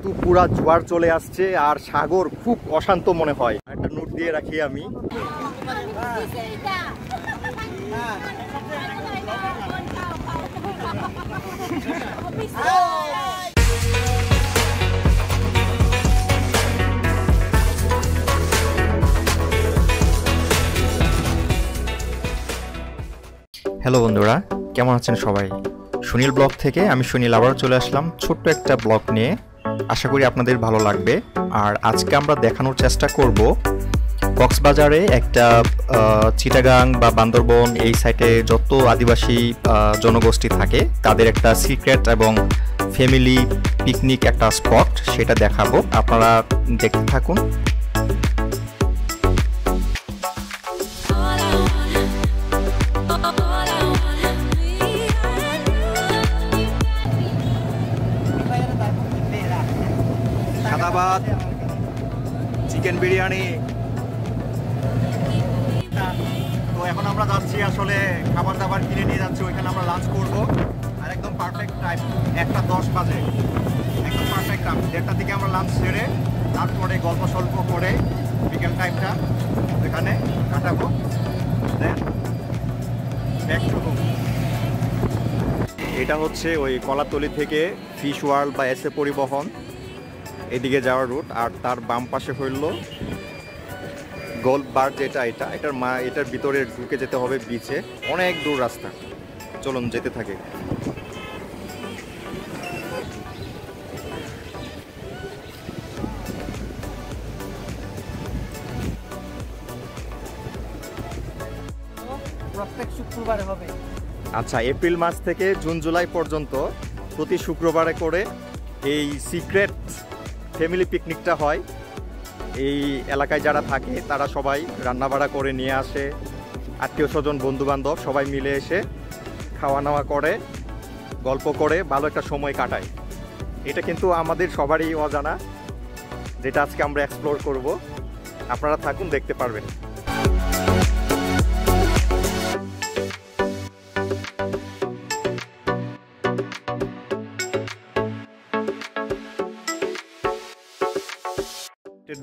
কিন্তু পুরা জোয়ার চলে আসছে আর সাগর খুব অশান্ত মনে হয়। একটা নোট দিয়ে রাখি আমি। হ্যালো বন্ধুরা, কেমন আছেন সবাই? সুনীল ব্লগ থেকে আমি সুনীল আবার চলে আসলাম ছোট্ট একটা ব্লগ নিয়ে। আশা করি আপনাদের ভালো লাগবে। আর আজকে আমরা দেখানোর চেষ্টা করব কক্সবাজারে একটা চিটাগাং বা বান্দরবন এই সাইডে যত আদিবাসী জনগোষ্ঠী থাকে তাদের একটা সিক্রেট এবং ফ্যামিলি পিকনিক একটা স্পট, সেটা দেখাবো। আপনারা দেখতে থাকুন। সাদাবাদ, চিকেন বিরিয়ানি। তো এখন আমরা যাচ্ছি আসলে খাবার দাবার কিনে নিয়ে যাচ্ছি, ওইখানে আমরা লাঞ্চ করব। আর একদম পারফেক্ট টাইম 1:10 বাজে, একদম পারফেক্ট টাইম। 1:30 থেকে আমরা লাঞ্চ সেরে তারপরে গল্প সল্প করে বিকেল টাইমটা এখানে কাটাবো। Then back to home. এটা হচ্ছে ওই কলাতলি থেকে ফিশ ওয়ার্ল্ড বা এসএ পরিবহন এদিকে যাওয়ার রুট। আর তার বাম পাশে হইল গোল্ড বার, এটার ভিতরে ঢুকে যেতে হবে বিচে। অনেক দূর রাস্তা, চলুন যেতে থাকে। প্রত্যেক শুক্রবারে হবে। আচ্ছা, এপ্রিল মাস থেকে জুন জুলাই পর্যন্ত প্রতি শুক্রবারে করে এই সিক্রেট ফ্যামিলি পিকনিকটা হয়। এই এলাকায় যারা থাকে তারা সবাই রান্নাবাড়া করে নিয়ে আসে, আত্মীয় স্বজন বন্ধু বান্ধব সবাই মিলে এসে খাওয়া দাওয়া করে, গল্প করে ভালো একটা সময় কাটায়। এটা কিন্তু আমাদের সবারই অজানা, যেটা আজকে আমরা এক্সপ্লোর করব। আপনারা থাকুন, দেখতে পারবেন।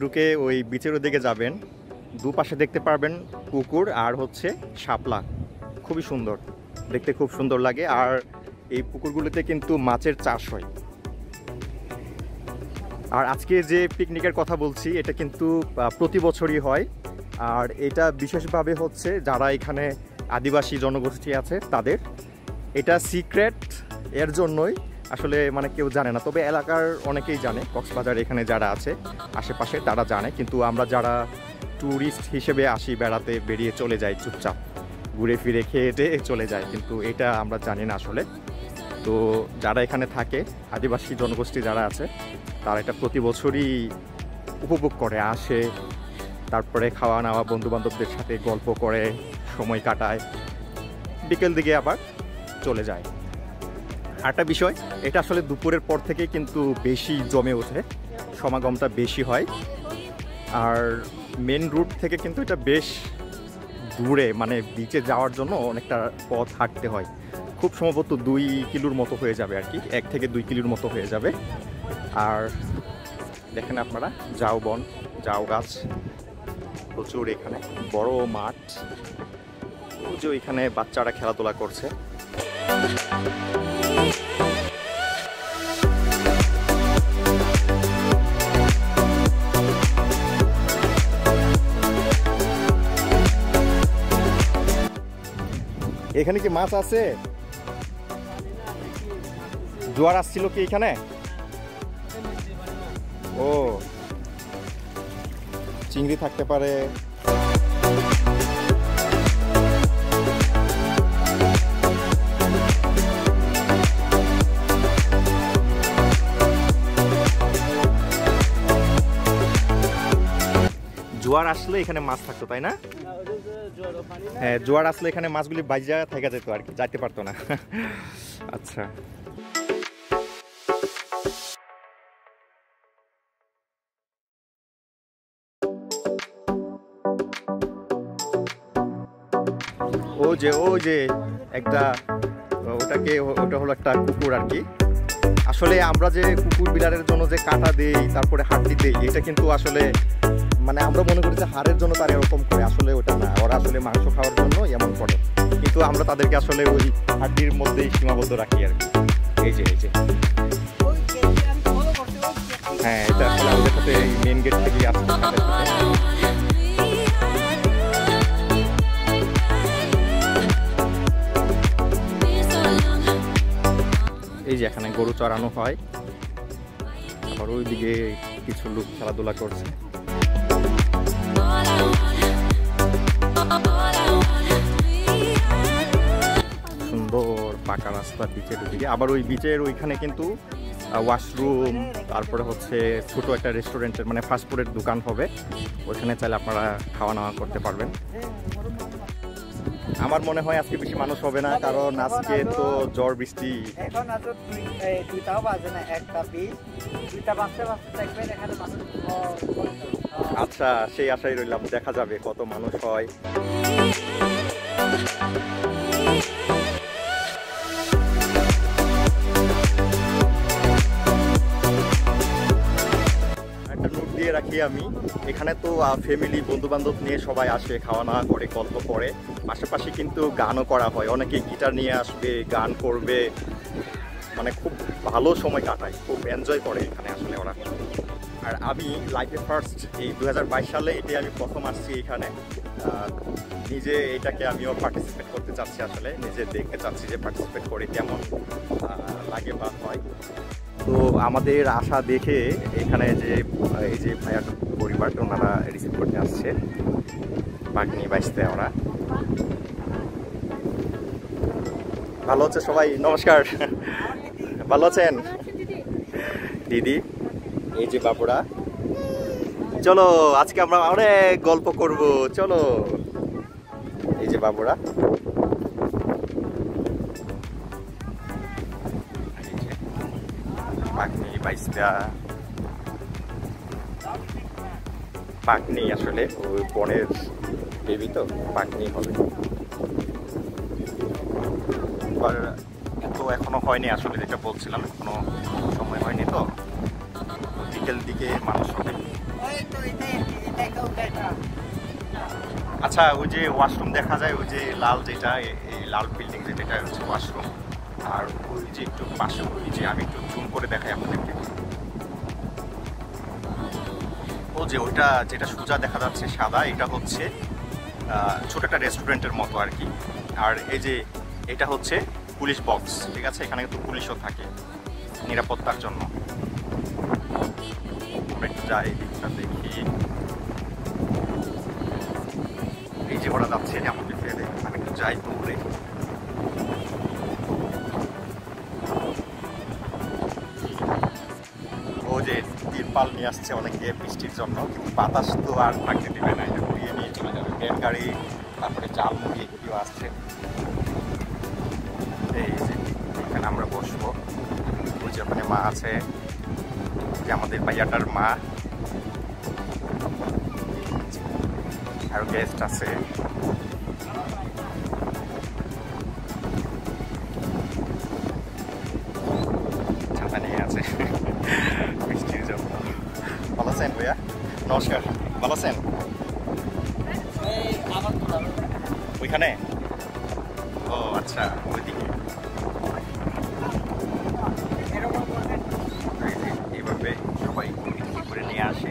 ঢুকে ওই বিচের দিকে যাবেন, দুপাশে দেখতে পারবেন পুকুর আর হচ্ছে শাপলা। খুবই সুন্দর দেখতে, খুব সুন্দর লাগে। আর এই পুকুরগুলোতে কিন্তু মাছের চাষ হয়। আর আজকে যে পিকনিকের কথা বলছি এটা কিন্তু প্রতি বছরই হয়। আর এটা বিশেষভাবে হচ্ছে যারা এখানে আদিবাসী জনগোষ্ঠী আছে তাদের। এটা সিক্রেট এর জন্যই আসলে মানে কেউ জানে না, তবে এলাকার অনেকেই জানে। কক্সবাজার এখানে যারা আছে আশেপাশে তারা জানে, কিন্তু আমরা যারা ট্যুরিস্ট হিসেবে আসি বেড়াতে, বেরিয়ে চলে যাই চুপচাপ, ঘুরে ফিরে খেয়ে চলে যায়, কিন্তু এটা আমরা জানি না আসলে। তো যারা এখানে থাকে আদিবাসী জনগোষ্ঠী যারা আছে তারা এটা প্রতি বছরই উপভোগ করে, আসে, তারপরে খাওয়া নাওয়া বন্ধুবান্ধবদের সাথে গল্প করে সময় কাটায়, বিকেল দিকে আবার চলে যায়। আরেকটা বিষয়, এটা আসলে দুপুরের পর থেকে কিন্তু বেশি জমে ওঠে, সমাগমটা বেশি হয়। আর মেন রুট থেকে কিন্তু এটা বেশ দূরে, মানে বিচে যাওয়ার জন্য অনেকটা পথ হাঁটতে হয়। খুব সম্ভবত 2 কিলোর মতো হয়ে যাবে আর কি, 1 থেকে 2 কিলোর মতো হয়ে যাবে। আর দেখেন আপনারা ঝাউবন, ঝাউ গাছ প্রচুর, এখানে বড় মাঠ, যে এখানে বাচ্চারা খেলাধুলা করছে। এখানে কি মাছ আছে? জোয়ার আসছিল কি এখানে? ও, চিংড়ি থাকতে পারে। জোয়ার আসলে এখানে মাছ থাকতো, তাই না? হ্যাঁ, জোয়ার আসলে এখানে মাছগুলি বাইজা থেকে যেত আর কি, যাইতে পারতো না। আচ্ছা, ও যে একটা ওটা হলো একটা কুকুর আর কি। আসলে আমরা যে কুকুর বিড়ালের জন্য যে কাটা দেই, তারপরে হাড্ডি দেই, এটা কিন্তু আসলে মানে আমরা মনে করি যে হাড়ের জন্য তারা এরকম করে, আসলে ওটা না, ওরা আসলে মাংস খাওয়ার জন্য এমন করে, কিন্তু আমরা তাদেরকে আসলে ওই হাড্ডির মধ্যেই সীমাবদ্ধ রাখি আর কি। এই যে হ্যাঁ, এটা আসলে আমাদের সাথে মেন গেট থেকেই আসছে। এই যে এখানে গরু চড়ানো হয়, আর ওইদিকে কিছু লোক খেলাধুলা করছে। সুন্দর পাকা রাস্তা বিচের ওইদিকে, আবার ওই বিচের ওইখানে কিন্তু ওয়াশরুম, তারপরে হচ্ছে ছোট একটা রেস্টুরেন্টের মানে ফাস্টফুডের দোকান হবে, ওইখানে চাইলে আপনারা খাওয়া দাওয়া করতে পারবেন। আমার মনে হয় আজকে বেশি মানুষ হবে না, কারণ আজকে তো ঝড় বৃষ্টি। আচ্ছা, সেই আশাই রইলাম, দেখা যাবে কত মানুষ হয়। একটা নোট দিয়ে রাখি আমি, এখানে তো ফ্যামিলি বন্ধু বান্ধব নিয়ে সবাই আসে, খাওয়া দাওয়া করে, গল্প করে, পাশাপাশি কিন্তু গানও করা হয়, অনেকে গিটার নিয়ে আসবে, গান করবে, মানে খুব ভালো সময় কাটায়, খুব এনজয় করে এখানে আসলে ওরা। আর আমি লাইফে ফার্স্ট এই 2022 সালে এটাই আমি প্রথম আসছি এখানে, নিজে এটাকে আমিও পার্টিসিপেট করতে চাচ্ছি, আসলে নিজে দেখতে চাচ্ছি যে পার্টিসিপেট করে কেমন লাগে বা হয়। তো আমাদের আশা দেখে এখানে যে এই যে ভাইয়ার পরিবার, ওনারা রিসিভ করতে আসছে, বাগনি বাইসতে ওরা। ভালো হচ্ছে সবাই, নমস্কার, ভালো আছেন দিদি? এই যে বাবুরা, চলো আজকে আমরা অনেক গল্প করব, চলো। এই যে বাবুরা, পাকনি বাইসটা, পাকনি আসলে ওই বনের বেবি, তো পাকনি হবে। এবার এত এখনো হয়নি আসলে, যেটা বলছিলাম, এখনো সময় হয়নি, তো বিকেল দিকে মানুষ হবে। আচ্ছা, ওই যে ওয়াশরুম দেখা যায়, ওই যে লাল যেটা, এই লাল বিল্ডিং যেটা, এটা হচ্ছে ওয়াশরুম। আর ওই যে একটু পাশে, ওই যে আমি একটু জুম করে দেখাই আপনাদেরকে, ও যে ওইটা যেটা সোজা দেখা যাচ্ছে সাদা, এটা হচ্ছে ছোট একটা রেস্টুরেন্টের মতো আর কি। আর এই যে এটা হচ্ছে পুলিশ বক্স, ঠিক আছে, এখানে কিন্তু পুলিশও থাকে নিরাপত্তার জন্য। আমরা একটু যাই, দিকটা দেখি। এই যে ওরা যাচ্ছে আমাকে ফেলে, আমি একটু যাই দৌড়ে। ও যে তিরপাল নিয়ে আসছে অনেকে বৃষ্টির জন্য, কিন্তু বাতাস তো আর থাকতে দেবে না, এটা উড়িয়ে নিয়ে চলে যাবে। ট্রেন গাড়ি, তারপরে চাল মুড়ি এগুলিও আসছে। এই যে এখানে আমরা বসবো, ওই যে ওখানে মা আছে, যে আমাদের ভাইয়াটার মা, আরো গেস্ট আছে। ছাতা নিয়ে আছে বৃষ্টির জন্য। ভালো আছেন ভাইয়া? নমস্কার, ভালো আছেন? ওইখানে, ও আচ্ছা, ওইদিকে এইভাবে সবাই করে নিয়ে আসে।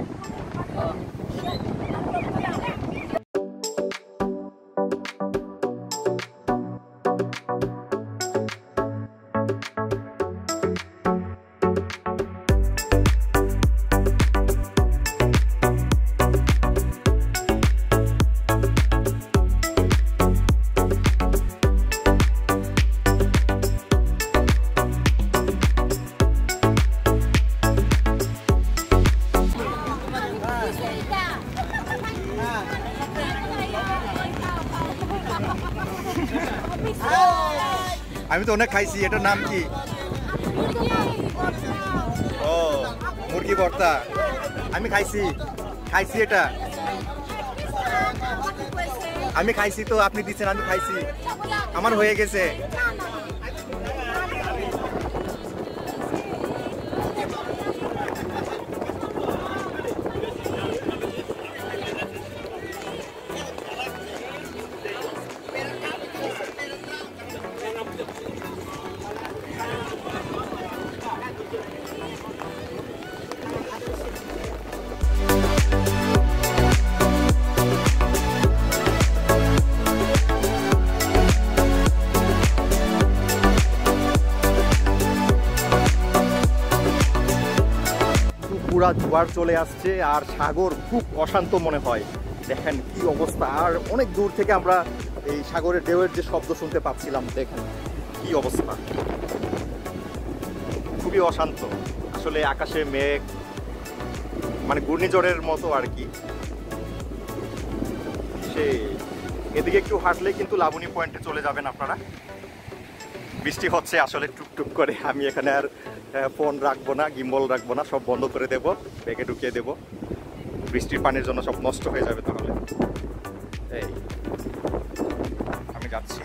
আমি তো অনেক খাইছি, এটার নাম কি? ও মুরগি ভর্তা, আমি খাইছি এটা, আমি খাইছি, তো আপনি দিচ্ছেন, আমি খাইছি, আমার হয়ে গেছে। পুরা জোয়ার চলে আসছে আর সাগর খুব অশান্ত মনে হয়। দেখেন কি অবস্থা, আর অনেক দূর থেকে আমরা এই সাগরের ঢেউয়ের যে শব্দ শুনতে পাচ্ছিলাম। দেখেন কি অবস্থা, খুবই অশান্ত। আসলে আকাশে মেঘ, মানে ঘূর্ণিঝড়ের মতো আর কি। সে এদিকে একটু হাঁটলে কিন্তু লাবণী পয়েন্টে চলে যাবেন আপনারা। বৃষ্টি হচ্ছে আসলে টুকটুক করে। আমি এখানে আর ফোন রাখবো না, গিম্বল রাখবো না, সব বন্ধ করে দেব, ব্যাগে ঢুকিয়ে দেব। বৃষ্টির পানির জন্য সব নষ্ট হয়ে যাবে তাহলে। এই আমি যাচ্ছি।